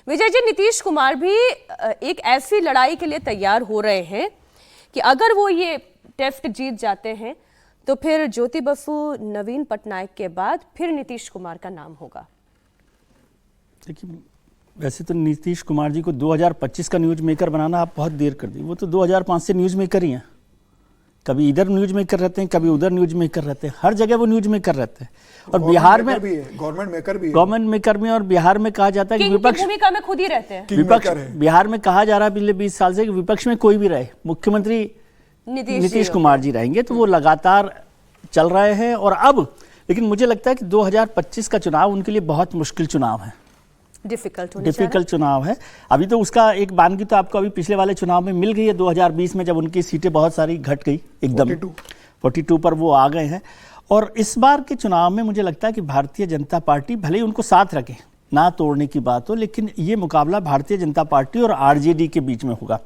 विजय जी, नीतीश कुमार भी एक ऐसी लड़ाई के लिए तैयार हो रहे हैं कि अगर वो ये टेस्ट जीत जाते हैं तो फिर ज्योति बसु, नवीन पटनायक के बाद फिर नीतीश कुमार का नाम होगा। देखिए, वैसे तो नीतीश कुमार जी को 2025 का न्यूज मेकर बनाना आप बहुत देर कर दी। वो तो 2005 से न्यूज मेकर ही हैं। कभी इधर न्यूज मेकर रहते हैं, कभी उधर न्यूज मेकर रहते हैं, हर जगह वो न्यूज मेकर रहते हैं। और बिहार में गवर्नमेंट मेकर भी है। और बिहार में कहा जाता है कि विपक्ष भूमिका में खुद ही रहते हैं। विपक्ष बिहार में कहा जा रहा है पिछले 20 साल से कि विपक्ष में कोई भी रहे, मुख्यमंत्री नीतीश कुमार जी रहेंगे। तो वो लगातार चल रहे हैं। और अब लेकिन मुझे लगता है कि 2025 का चुनाव उनके लिए बहुत मुश्किल चुनाव है, डिफिकल्ट चुनाव है। अभी तो उसका एक बानगी तो आपको अभी पिछले वाले चुनाव में मिल गई है 2020 में, जब उनकी सीटें बहुत सारी घट गई, एकदम 42 पर वो आ गए हैं। और इस बार के चुनाव में मुझे लगता है कि भारतीय जनता पार्टी भले ही उनको साथ रखे, ना तोड़ने की बात हो, लेकिन ये मुकाबला भारतीय जनता पार्टी और आरजेडी के बीच में होगा।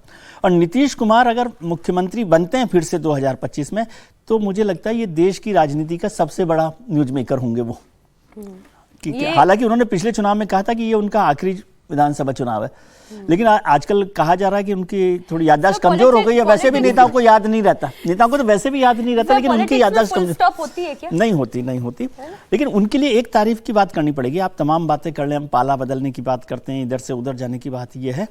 और नीतीश कुमार अगर मुख्यमंत्री बनते हैं फिर से 2025 में, तो मुझे लगता है ये देश की राजनीति का सबसे बड़ा न्यूज मेकर होंगे वो। हालांकि उन्होंने पिछले चुनाव में कहा था कि ये उनका आखिरी विधानसभा चुनाव है, लेकिन आजकल कहा जा रहा है कि उनकी थोड़ी याददाश्त कमजोर हो गई है। वैसे भी नेताओं को याद नहीं रहता, नेताओं को तो वैसे भी याद नहीं रहता, लेकिन उनकी याददाश्त कमजोर होती है क्या? नहीं होती। लेकिन उनके लिए एक तारीफ की बात करनी पड़ेगी। आप तमाम बातें कर लें, हम पाला बदलने की बात करते हैं, इधर से उधर जाने की बात यह है,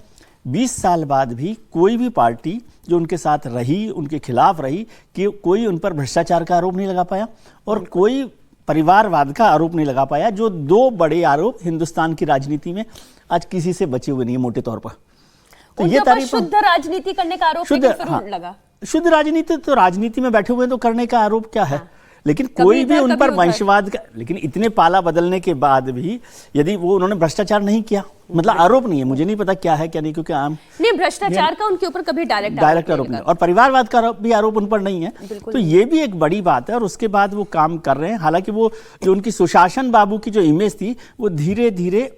20 साल बाद भी कोई भी पार्टी जो उनके साथ रही, उनके खिलाफ रही, कि कोई उन पर भ्रष्टाचार का आरोप नहीं लगा पाया और कोई परिवारवाद का आरोप नहीं लगा पाया, जो दो बड़े आरोप हिंदुस्तान की राजनीति में आज किसी से बचे हुए नहीं है मोटे तौर पर। तो ये तारीफ, शुद्ध राजनीति करने का आरोप लगा। शुद्ध राजनीति तो राजनीति में बैठे हुए तो करने का आरोप क्या है। लेकिन कोई भी उन पर वंशवाद का, लेकिन इतने पाला बदलने के बाद भी यदि वो उन्होंने भ्रष्टाचार नहीं किया, मतलब आरोप नहीं है, मुझे नहीं पता क्या है क्या नहीं, क्योंकि आम नहीं, भ्रष्टाचार का उनके ऊपर कभी डायरेक्ट आरोप नहीं, और परिवारवाद का भी आरोप उन पर नहीं है। तो ये भी एक बड़ी बात है। और उसके बाद वो काम कर रहे हैं। हालांकि वो जो उनकी सुशासन बाबू की जो इमेज थी वो धीरे धीरे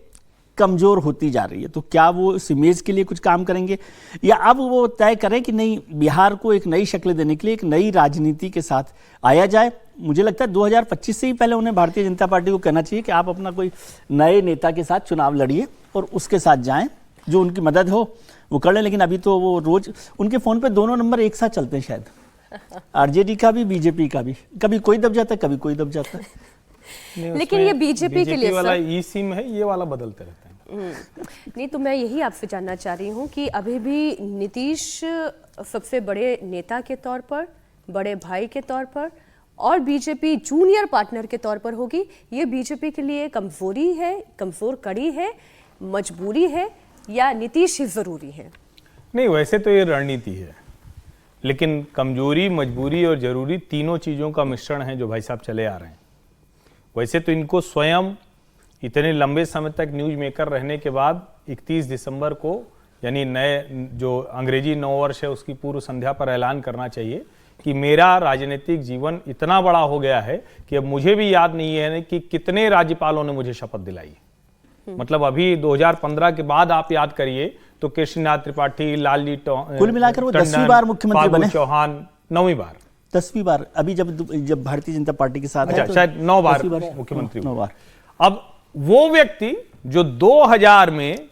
कमजोर होती जा रही है। तो क्या वो इस इमेज के लिए कुछ काम करेंगे, या अब वो तय करें कि नहीं, बिहार को एक नई शक्ल देने के लिए एक नई राजनीति के साथ आया जाए। मुझे लगता है 2025 से ही पहले उन्हें भारतीय जनता पार्टी को कहना चाहिए कि आप अपना कोई नए नेता के साथ चुनाव लड़िए और उसके साथ जाएं, जो उनकी मदद हो वो कर लें। लेकिन अभी तो वो रोज उनके फोन पे दोनों नंबर एक साथ चलते हैं, शायद आरजेडी का भी, बीजेपी का भी, कभी कोई दब जाता है, कभी कोई दब जाता है। लेकिन ये बीजेपी के लिए वाला ई सिम है, ये वाला बदलते रहते हैं। नहीं, तो मैं यही आपसे जानना चाह रही हूँ कि अभी भी नीतीश सबसे बड़े नेता के तौर पर, बड़े भाई के तौर पर और बीजेपी जूनियर पार्टनर के तौर पर होगी, ये बीजेपी के लिए कमजोरी है, कमजोर कड़ी है, मजबूरी है, या नीतीश ही जरूरी है? नहीं, वैसे तो ये रणनीति है, लेकिन कमजोरी, मजबूरी और जरूरी तीनों चीजों का मिश्रण है जो भाई साहब चले आ रहे हैं। वैसे तो इनको स्वयं इतने लंबे समय तक न्यूज मेकर रहने के बाद 31 दिसंबर को, यानी नए जो अंग्रेजी नववर्ष है उसकी पूर्व संध्या पर ऐलान करना चाहिए कि मेरा राजनीतिक जीवन इतना बड़ा हो गया है कि अब मुझे भी याद नहीं है कि कितने राज्यपालों ने मुझे शपथ दिलाई। मतलब अभी 2015 के बाद आप याद करिए तो कृष्णनाथ त्रिपाठी, लालजी कुल मिलाकर वो 10वीं बार मुख्यमंत्री बने, चौहान 9वीं बार, 10वीं बार। अभी जब भारतीय जनता पार्टी के साथ, अच्छा, शायद 9 बार मुख्यमंत्री, 9 बार। अब वो व्यक्ति जो 2000 में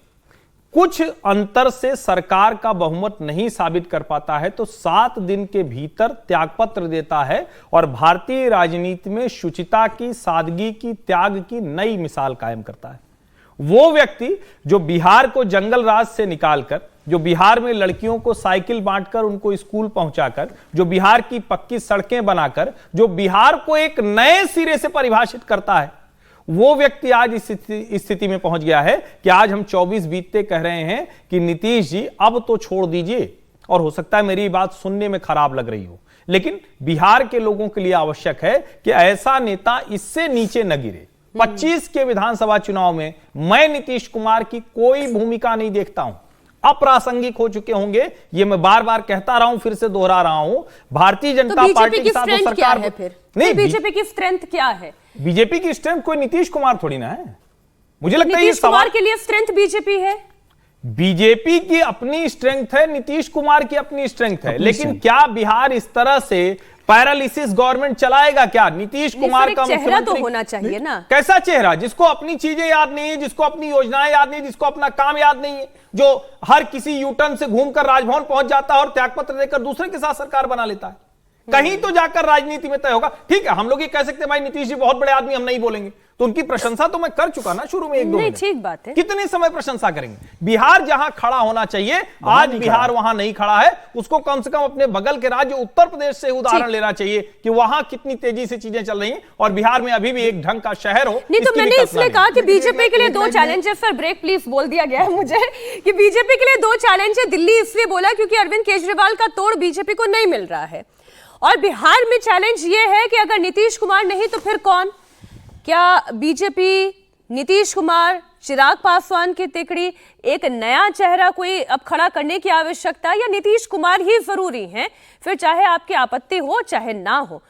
कुछ अंतर से सरकार का बहुमत नहीं साबित कर पाता है, तो 7 दिन के भीतर त्यागपत्र देता है और भारतीय राजनीति में शुचिता की, सादगी की, त्याग की नई मिसाल कायम करता है। वो व्यक्ति जो बिहार को जंगल राज से निकालकर, जो बिहार में लड़कियों को साइकिल बांटकर उनको स्कूल पहुंचाकर, जो बिहार की पक्की सड़कें बनाकर, जो बिहार को एक नए सिरे से परिभाषित करता है, वो व्यक्ति आज इस स्थिति में पहुंच गया है कि आज हम 24 बीतते कह रहे हैं कि नीतीश जी अब तो छोड़ दीजिए। और हो सकता है मेरी बात सुनने में खराब लग रही हो, लेकिन बिहार के लोगों के लिए आवश्यक है कि ऐसा नेता इससे नीचे न गिरे। 25 के विधानसभा चुनाव में मैं नीतीश कुमार की कोई भूमिका नहीं देखता हूं, अप्रासंगिक हो चुके होंगे, ये मैं बार बार कहता रहा हूं, फिर से दोहरा रहा हूं। भारतीय जनता पार्टी के साथ सरकार है, फिर नहीं, बीजेपी की स्ट्रेंथ क्या है? बीजेपी की स्ट्रेंथ कोई नीतीश कुमार थोड़ी ना है। मुझे लगता है नीतीश कुमार के लिए स्ट्रेंथ बीजेपी है। बीजेपी की अपनी स्ट्रेंथ है, नीतीश कुमार की अपनी स्ट्रेंथ है, लेकिन क्या बिहार इस तरह से पैरालिसिस गवर्नमेंट चलाएगा क्या? नीतीश कुमार का चेहरा तो मुख्यमंत्री होना चाहिए ना। कैसा चेहरा? जिसको अपनी चीजें याद नहीं है, जिसको अपनी योजनाएं याद नहीं, जिसको अपना काम याद नहीं है, जो हर किसी यूटर्न से घूमकर राजभवन पहुंच जाता है और त्यागपत्र देकर दूसरे के साथ सरकार बना लेता है। कहीं तो जाकर राजनीति में तय होगा। ठीक है, हम लोग ये कह सकते हैं भाई नीतीश जी बहुत बड़े आदमी, हम नहीं बोलेंगे, तो उनकी प्रशंसा तो मैं कर चुका ना शुरू में 1-2 मिनट। ठीक बात है। कितने समय प्रशंसा करेंगे? बिहार जहां खड़ा होना चाहिए आज बिहार वहां नहीं खड़ा है। उसको कम से कम अपने बगल के राज्य उत्तर प्रदेश से उदाहरण लेना चाहिए कि वहां कितनी तेजी से चीजें चल रही हैं और बिहार में अभी भी एक ढंग का शहर हो। नहीं तो मैंने इसलिए कहा कि बीजेपी के लिए 2 चैलेंज है। सर ब्रेक प्लीज, बोल दिया गया है मुझे कि बीजेपी के लिए 2 चैलेंज है। दिल्ली इसलिए बोला क्योंकि अरविंद केजरीवाल का तोड़ बीजेपी को नहीं मिल रहा है, और बिहार में चैलेंज ये है कि अगर नीतीश कुमार नहीं तो फिर कौन? क्या बीजेपी, नीतीश कुमार, चिराग पासवान की तिकड़ी, एक नया चेहरा कोई अब खड़ा करने की आवश्यकता, या नीतीश कुमार ही जरूरी हैं, फिर चाहे आपकी आपत्ति हो चाहे ना हो?